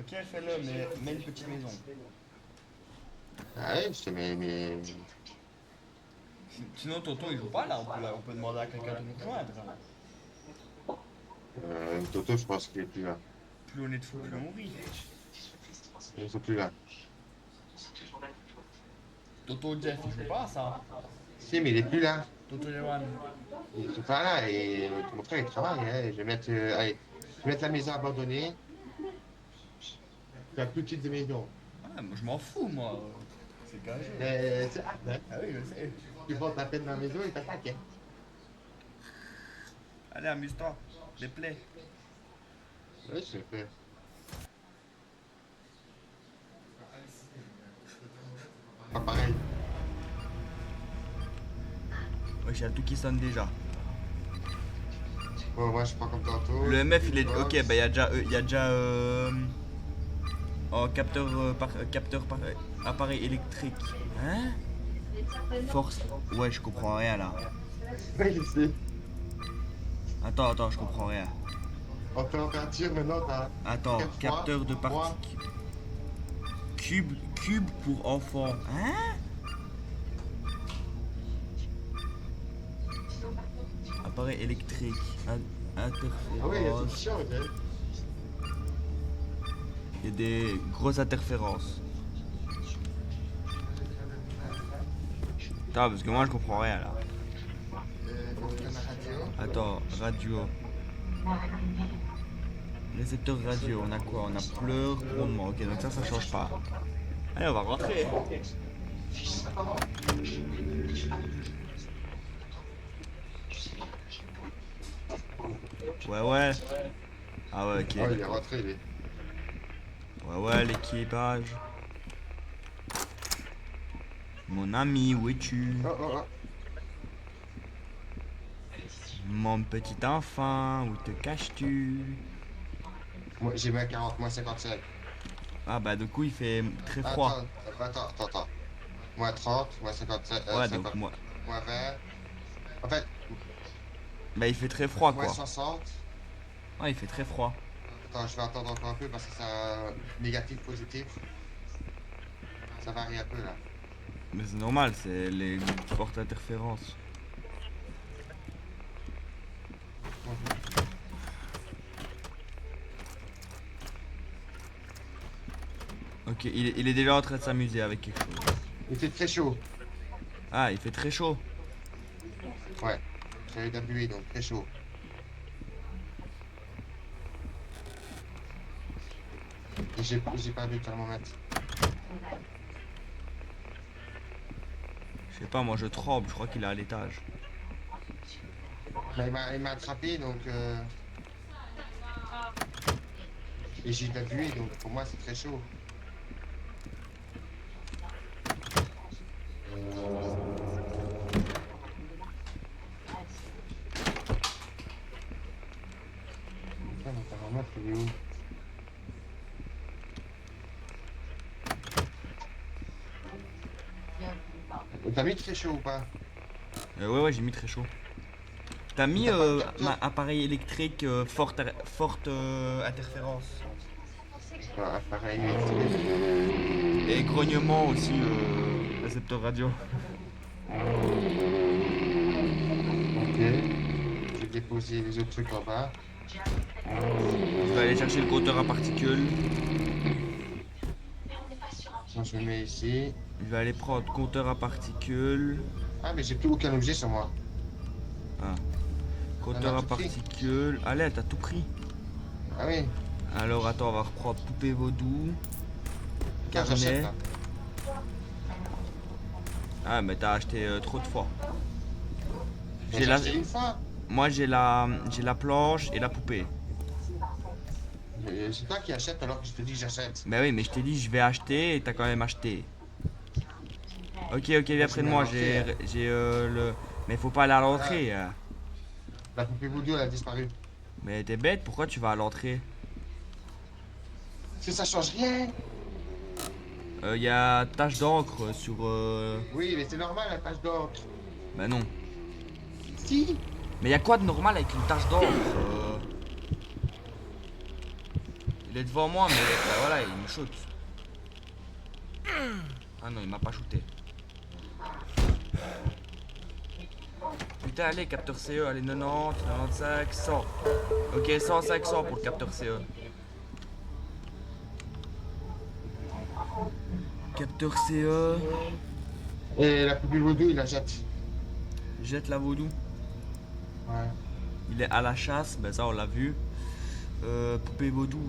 fais-le, mais mets une petite maison. Ah ouais, je te mets mes. Sinon, Tonton il joue pas là, on peut demander à quelqu'un de nous rejoindre. Toto, je pense qu'il est plus là. Plus on est de fou, plus on rit. Ils sont plus là. Toto Jeff, il joue pas à ça. Si, mais il est plus là. Toto Johan. Ils sont pas là et mon frère il travaille. Hein. Je vais mettre, allez, je vais mettre la maison abandonnée. La plus petite des maisons. Ah, moi je m'en fous, moi. C'est gagé. C'est hâte, hein. Ah oui, je sais. Tu prends ta peine dans la maison et t'attaques. Hein. Allez, amuse-toi. Les plaies. Oui, je fais. Pas pareil. Ouais, j'ai tout qui sonne déjà. Bon, moi je prends comme tantôt. Le MF il est. Ok, bah il y a déjà. Oh, capteur par appareil électrique. Hein? Force. Ouais, je comprends rien là. Ouais, je sais. Attends, je comprends rien. En température maintenant, t'as. Attends, Quatre capteur de fois, particules. Cube pour enfants. Hein? Appareil électrique. Ah oui, il y a tout Interférence. chiant, ok. Il y a des grosses interférences. Attends, parce que moi je comprends rien là. On a radio. Attends, radio. Récepteur radio, on a quoi? On a pleurs, grondement. Ok, donc ça change pas. Allez, on va rentrer. Ouais, ouais. Ah ouais, ok. Oh, il est d'accord. rentré, lui. Ouais, ouais, l'équipage. Mon ami, où es-tu? Oh, oh, oh. Mon petit enfant, où te caches-tu? Moi, j'ai moins 40, moins 55. Ah bah du coup il fait très Attends, froid. attends. Moins 30, moins 55, Ouais, 50, donc moi... moins 20. En fait, Bah il fait très froid moins quoi. 60. Ouais, il fait très froid. Attends, je vais attendre encore un peu parce que ça négatif, positif. Ça varie un peu là. Mais c'est normal, c'est les fortes interférences. Ok, il est déjà en train de s'amuser avec quelque chose. Il fait très chaud. Ah, il fait très chaud. Ouais. J'ai eu d'appuyer donc très chaud. Et j'ai pas vu le thermomètre. Je sais pas, moi je tremble, je crois qu'il est à l'étage. Bah, il m'a attrapé donc. Et j'ai d'appuyer donc pour moi c'est très chaud. Putain, mon thermomètre il est où? T'as mis très chaud ou pas? Ouais, ouais, j'ai mis très chaud. T'as mis T'as pas de capteur appareil électrique forte interférence. Pareil, électrique. Et grognement aussi, récepteur radio. Ok. J'ai déposé les autres trucs en bas. Je vais aller chercher le compteur à particules. Donc je le mets ici. Je vais aller prendre compteur à particules. Ah mais j'ai plus aucun objet sur moi. Ah. Compteur On a à tout pris. particules. Allez, t'as tout pris. Ah oui. Alors attends, on va reprendre poupée vaudou. Attends, j'achète Carnet. là. Ah, mais t'as acheté trop de fois. J'ai acheté une fois. Moi j'ai la planche et la poupée. C'est toi qui achètes alors que je te dis que j'achète. Mais oui, mais je t'ai dit je vais acheter et t'as quand même acheté. Ok, viens près de moi, j'ai le... Mais faut pas aller à l'entrée. La poupée voodoo elle a disparu. Mais t'es bête, pourquoi tu vas à l'entrée? Parce que ça change rien. Y a tache d'encre sur... Oui mais c'est normal la page d'encre. Bah non. Si. Mais y a quoi de normal avec une tache d'encre Il est devant moi, mais bah voilà, il me shoot. Ah non, il m'a pas shooté. Putain, allez, capteur CE, allez, 90, 95, 100. Ok, 100, 500 pour le capteur CE. Capteur CE. Et la poupée voodoo il la jette. Jette la vaudou. Ouais. Il est à la chasse, ben ça on l'a vu. Poupée vaudou,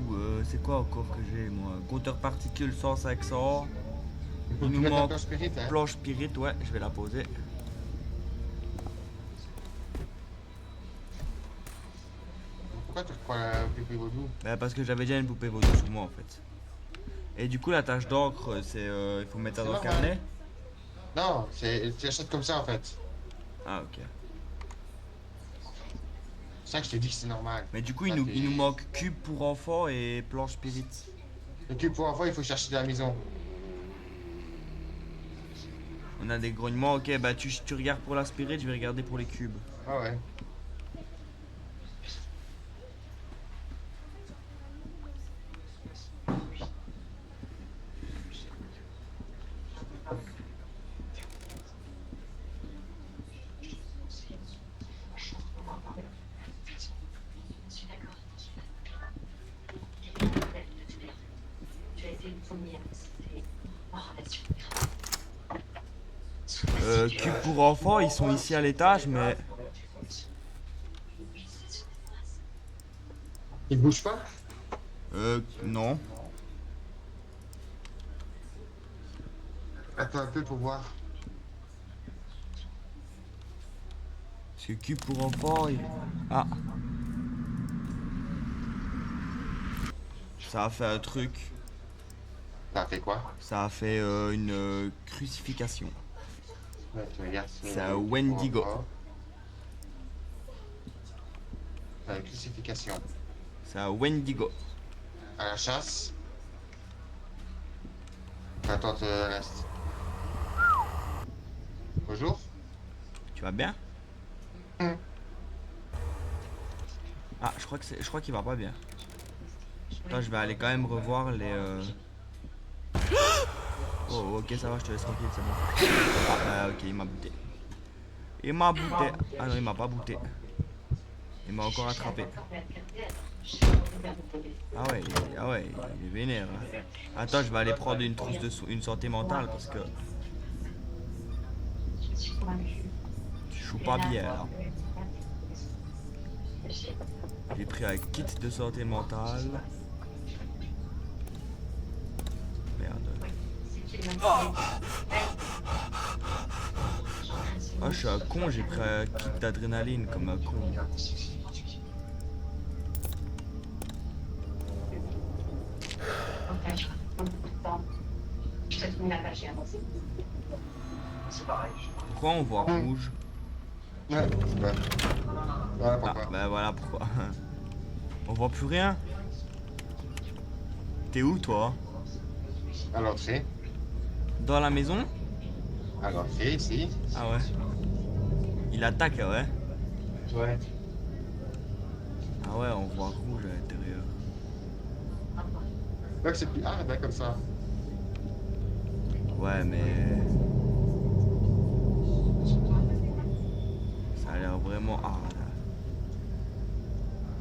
c'est quoi encore que j'ai moi? Compteur particules 100, 500. Il nous nous manque manque spirit, hein. Planche spirit, ouais, je vais la poser. Pourquoi tu reprends la poupée vaudou? Ben, parce que j'avais déjà une poupée vaudou sur moi en fait. Et du coup la tache d'encre, c'est il faut mettre ça C'est dans le normal. carnet. Non, tu achètes comme ça en fait. Ah ok. C'est ça que je t'ai dit que c'est normal. Mais du coup Ça, il nous manque cube pour enfants et planche spirit. Le cube pour enfants, il faut chercher de la maison. On a des grognements, ok, bah tu regardes pour la spirit, je vais regarder pour les cubes. Ah ouais. Cube pour enfants, ils sont ici à l'étage, mais... Il bouge pas? Non. Attends un peu pour voir. Parce que cube pour enfants, ah. Ça a fait un truc. Ça fait quoi? Ça a fait une crucifixion. Ouais, tu regardes. C'est un Wendigo. Crucifixion. C'est un Wendigo. À la chasse. Attends, reste. Bonjour. Tu vas bien? Hum. Ah, je crois qu'il va pas bien. Attends, je vais aller quand même revoir les... Oh, ok, ça va, je te laisse tranquille, c'est bon. Ah, ok, il m'a bouté. Il m'a bouté. Ah non, il m'a pas bouté. Il m'a encore attrapé. Ah ouais, il est vénère. Hein. Attends, je vais aller prendre une trousse de une santé mentale parce que... Je joue pas bien là. J'ai pris un kit de santé mentale. Merde. Ah, je suis un con, j'ai pris un kit d'adrénaline comme un con. Pourquoi on voit rouge? Ouais, voilà Ah, pourquoi. bah voilà pourquoi. On voit plus rien. T'es où toi? À l'entrée. Dans la maison? À l'entrée, ici. Ah ouais. Il attaque, ouais. Ouais. Ah ouais, on voit rouge à l'intérieur. Donc c'est plus hard, hein, comme ça. Ouais, mais... Ça a l'air vraiment hard.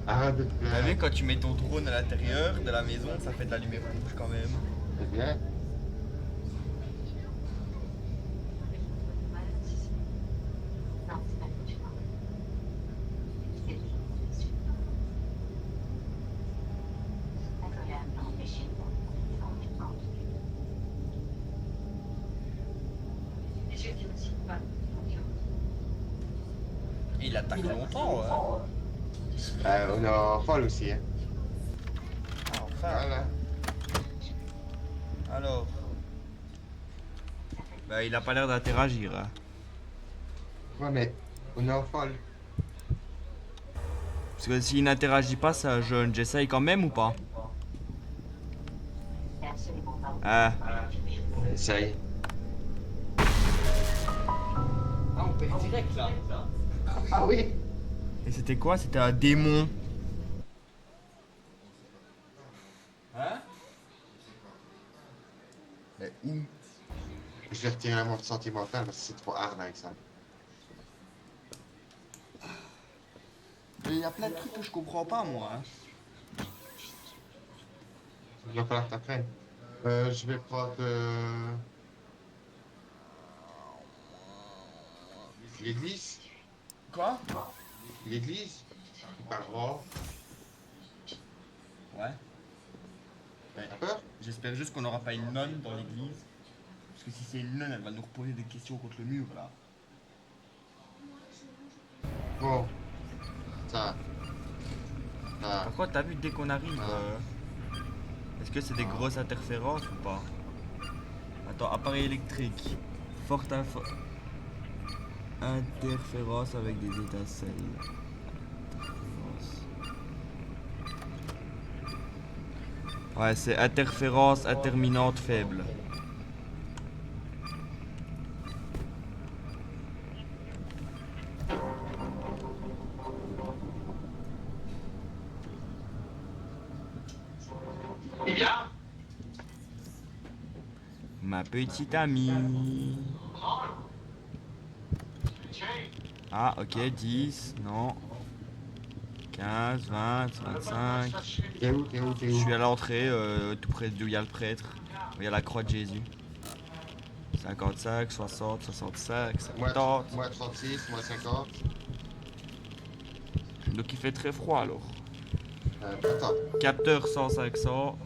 Arrête de T'as vu quand tu mets ton drone à l'intérieur de la maison, ça fait de la lumière rouge quand même. C'est bien. Il attaque longtemps, ouais. On est en folle aussi, hein. Ah, enfin. Voilà. Alors. Bah, il a pas l'air d'interagir. Hein. Ouais, mais on est en folle. Parce que s'il n'interagit pas, c'est un jeune. J'essaye quand même ou pas? Ah. Essaye. Ah, on paye direct là. Ah oui. Et c'était quoi? C'était un démon. Hein? Mais où? Je vais retirer la montre sentimentale parce que c'est trop hard avec ça. Il y a plein de trucs que je comprends pas, moi. Hein. Il va falloir que t'apprennes. Je vais prendre l'église. Quoi? L'église. Par roi. Ouais. T'as peur? J'espère juste qu'on n'aura pas une nonne dans l'église. Parce que si c'est une nonne, elle va nous reposer des questions contre le mur, là. Bon. Ça. Ça. Par contre, t'as vu, dès qu'on arrive, est-ce que c'est des grosses interférences ou pas? Attends, appareil électrique. Forte interférence avec des étincelles. Interférence. Ouais, c'est interférence interminante faible. Ma petite amie. Ah, ok, 10, non. 15, 20, 25. T'es où? T'es où? T'es Je où? suis à l'entrée, tout près d'où il y a le prêtre. Où il y a la croix de Jésus. 55, 60, 65, Moins 70. 36, moins 50. Donc il fait très froid alors. Attends, Capteur 100, 500.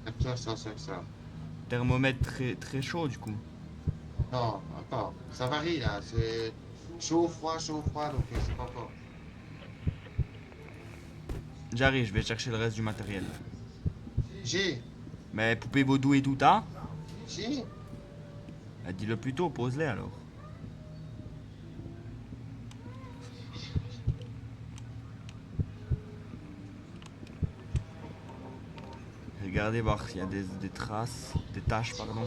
capteur 105. Thermomètre très chaud du coup. Non, attends, ça varie là. C'est chaud, froid, donc c'est pas fort. J'arrive, je vais chercher le reste du matériel. J'ai, Mais poupée vaudou et tout, t'as? si, Bah, dis-le plus tôt, pose-les alors. Regardez voir s'il y a des traces, des taches, pardon.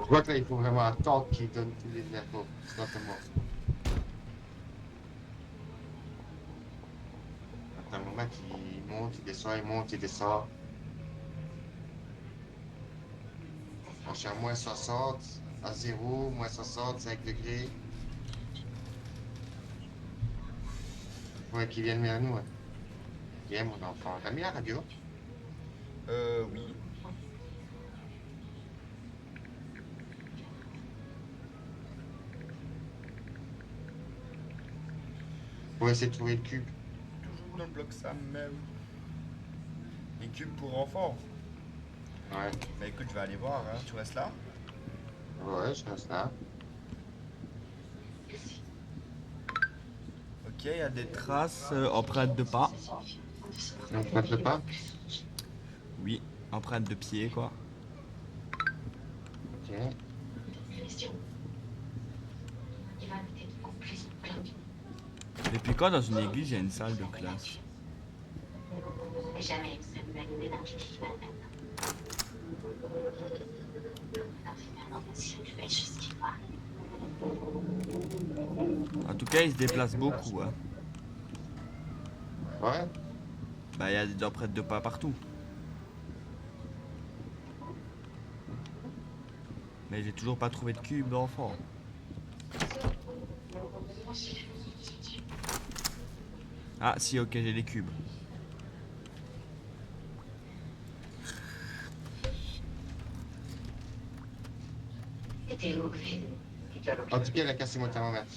je vois que là il faut vraiment attendre qu'il donne tous les infos, exactement. Attends, un moment il monte, il descend, il monte, il descend. Bon, je suis à moins 60, à 0, moins 60, 5 degrés. Ouais, qu'il vienne vers nous. Ouais. Viens, mon enfant. T'as mis la radio? Oui. Pour essayer de trouver le cube. Toujours dans le bloc Sam, mais oui. Les cubes pour enfants. Ouais, Bah écoute, je vais aller voir, hein. Tu restes là? ouais, je reste là. Ok, il y a des traces, empreintes de pas. On prête le pas? Oui, empreintes de pied quoi. Ok. Depuis quand dans une église il y a une salle de classe? Jamais Samuel d'énergie. En tout cas, il se déplace beaucoup, hein. Ouais? Bah, il y a des empreintes de pas partout. Mais j'ai toujours pas trouvé de cube d'enfant. Ah, si, ok, j'ai les cubes. En tout cas, il a cassé mon thermomètre.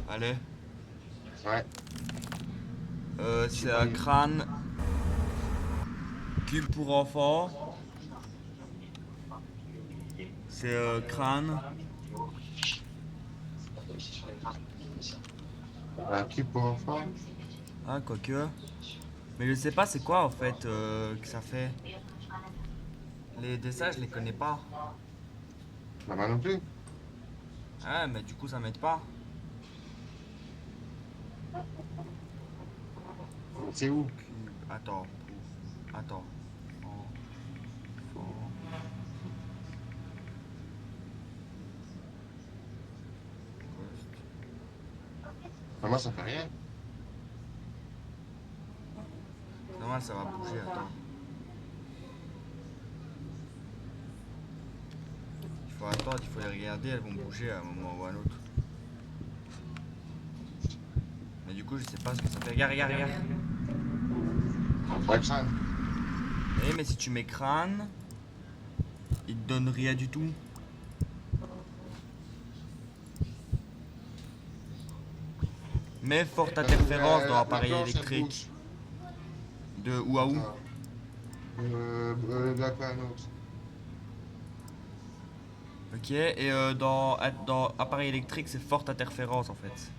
Allez. Ouais. C'est un crâne. Cube pour enfant. C'est crâne. Un cube pour enfant. Ah, quoique. Mais je sais pas c'est quoi en fait que ça fait. Les dessins, je les connais pas. Bah, moi non plus. Ah, mais du coup, ça m'aide pas. C'est où? Cube. Attends. Attends. Bah, moi, ça fait rien. Normal, ça va bouger, attends. Il faut attendre, il faut les regarder, elles vont bouger à un moment ou à un autre. Mais du coup, je sais pas ce que ça fait. Regarde. Ouais, crâne. Eh, mais si tu mets crâne, il te donne rien du tout. Mais forte interférence dans appareil la planche, elle électrique. De où à où? Là, quoi, un autre. Ok, et dans appareil électrique, c'est forte interférence en fait.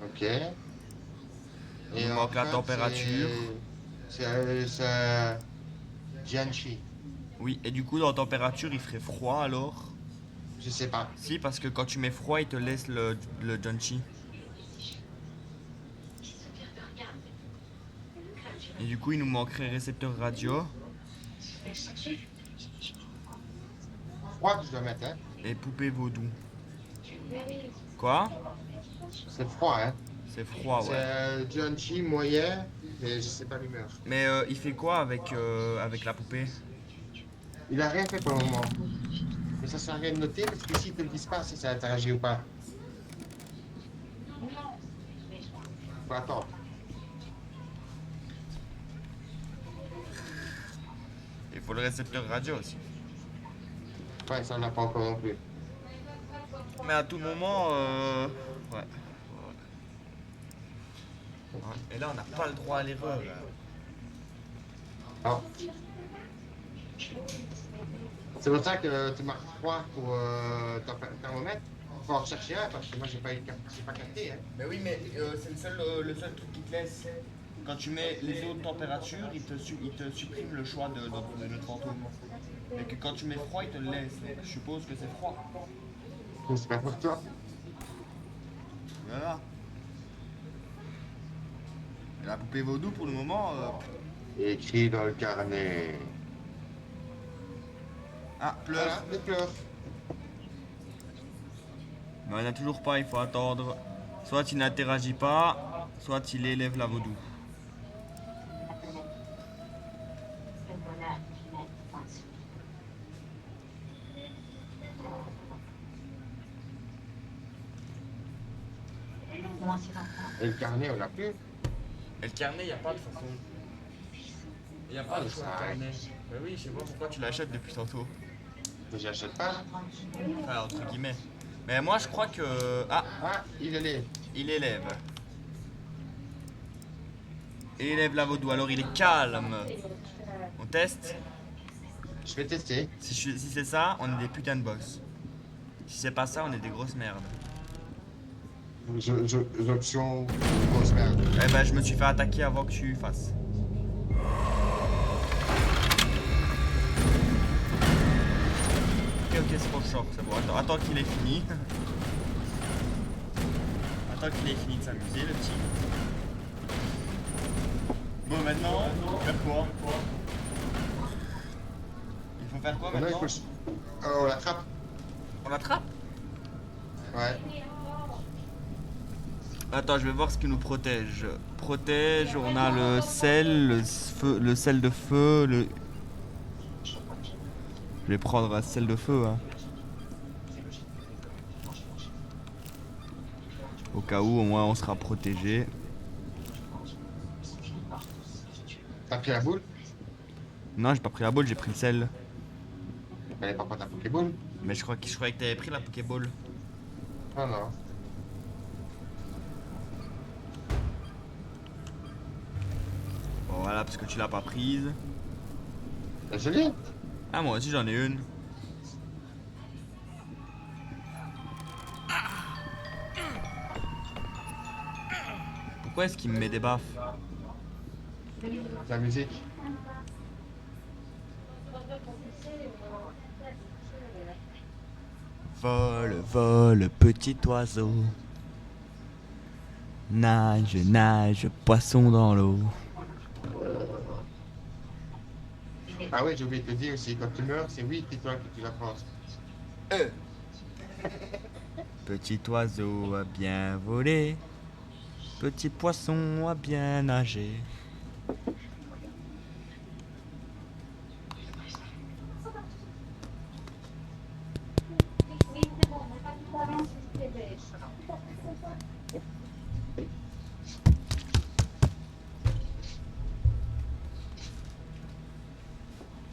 Ok. Il manque la température. C'est Jianchi. Oui, et du coup, dans température, il ferait froid alors? Je sais pas. Si, parce que quand tu mets froid, il te laisse le Janchi. Et du coup, il nous manquerait récepteur radio Froid que je dois mettre, hein. et poupée vaudou. Quoi? C'est froid, hein. C'est froid, C'est ouais. Givenchy moyen, mais je sais pas l'humeur. Mais il fait quoi avec la poupée? Il a rien fait pour le moment. Mais ça sert à rien de noter parce qu'ici, ils te le disent pas si ça interagit ou pas. Faut attendre. Il faut le récepteur radio aussi. Ouais, ça on l'a pas encore non plus. Mais à tout moment, ouais. Et là, on n'a pas le droit à l'erreur. Ah. C'est pour ça que tu marques 3 pour ton thermomètre. Faut en chercher un parce que moi j'ai pas capté. Hein. Mais oui, mais c'est le seul truc qui te laisse. Quand tu mets les autres températures, il te supprime le choix de notre fantôme. Et que quand tu mets froid, il te le laisse. Donc, je suppose que c'est froid. C'est pas pour toi. Voilà. Et la poupée vaudou, pour le moment. Écrit dans le carnet. Ah, pleure. Voilà, le pleurs. Mais il n'y en a toujours pas, il faut attendre. Soit il n'interagit pas, soit il élève la vaudou. Le bonheur qui m'aide dans ce Comment tu vas faire? Et le carnet, on l'a plus. Et le carnet, il n'y a pas de façon. Il n'y a pas de choix de carnet. Mais oui, je sais pas pourquoi tu l'achètes depuis tantôt. Mais j'achète pas. Enfin, entre guillemets. Mais moi, je crois que... Ah, Ah, il est. il élève. Il élève la vaudou, alors il est calme. On teste. Je vais tester. Si c'est ça, on est des putains de boss. Si c'est pas ça, on est des grosses merdes. Option grosse merde. Eh ben, je me suis fait attaquer avant que tu fasses. Ok, c'est pour le choc, c'est bon. Attends qu'il ait fini. Attends qu'il ait fini de s'amuser, le petit. Bon, maintenant, faire quoi? Il faut faire quoi Maintenant, il maintenant? faut. On l'attrape. On l'attrape? Ouais. Attends, je vais voir ce qui nous protège. Protège, on a le sel, le sel de feu, le... Je vais prendre un sel de feu, hein. Au cas où, au moins, on sera protégé. T'as pris la boule? Non, j'ai pas pris la boule, j'ai pris le sel. Fallait pas prendre ta Pokéball? Mais je croyais que t'avais pris la Pokéball. Non, non. Bon, voilà, parce que tu l'as pas prise. Je l'ai. Ah, moi aussi, j'en ai une. Pourquoi est-ce qu'il me met des baffes? La musique. Vole, vole, petit oiseau. Nage, nage, poisson dans l'eau. Ah ouais, j'ai oublié de te dire aussi, quand tu meurs, c'est oui, c'est toi que tu la penses. Petit oiseau a bien volé. Petit poisson a bien nagé.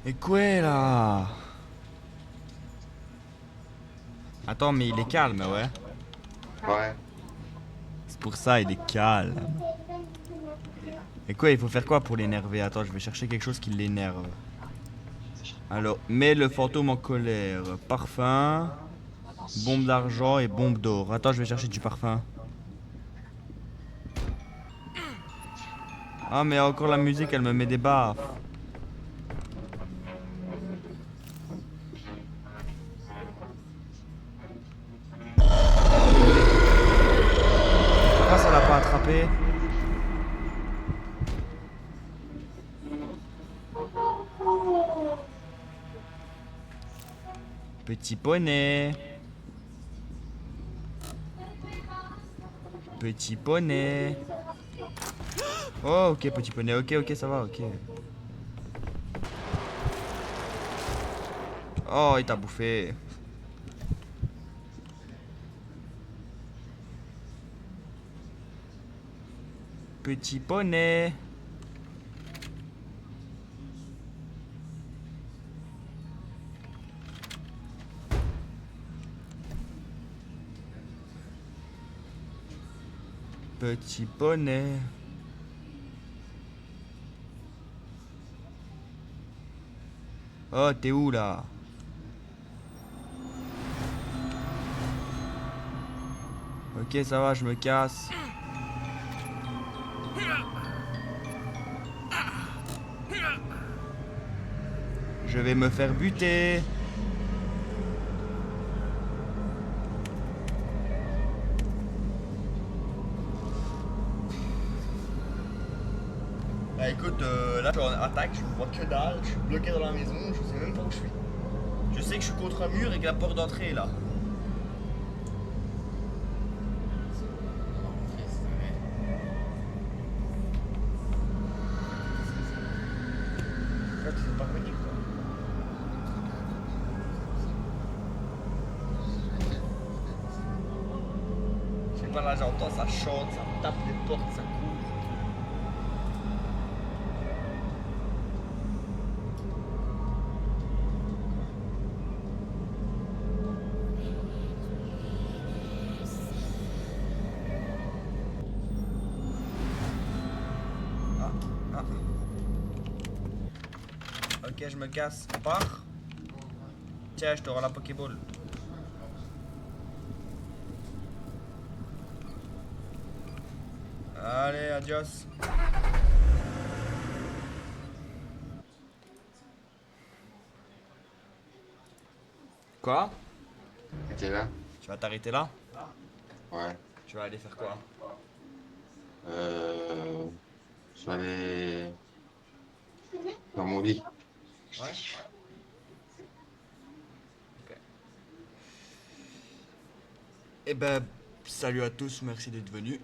Et quoi là? Attends, mais il est calme, ouais. Ouais. C'est pour ça, il est calme. Et quoi, il faut faire quoi pour l'énerver? Attends, je vais chercher quelque chose qui l'énerve. Alors, mets le fantôme en colère. Parfum, bombe d'argent et bombe d'or. Attends, je vais chercher du parfum. Ah, mais encore la musique, elle me met des baffes. Pourquoi ça l'a pas attrapé? Petit poney. Petit poney. Oh, ok, petit poney. Ok, ok, ça va, ok. Oh, il t'a bouffé. Petit poney. Petit poney. Oh, t'es où là? Ok, ça va, je me casse. Je vais me faire buter. Bah écoute, là je suis en attaque, je vois que dalle, je suis bloqué dans la maison, je sais même pas où je suis. Je sais que je suis contre un mur et que la porte d'entrée est là. Là, tu sais pas venir quoi. Je sais pas, là j'entends, ça chante, ça tape les portes, ça court. Ah. Ok, je me casse. On part. Tiens, je te rends la Pokéball. Allez, adios. Quoi? T'es là? Tu vas t'arrêter là? Ouais. Tu vas aller faire quoi? Je vais aller dans mon lit. Ouais. Ok. Eh ben, salut à tous, merci d'être venus.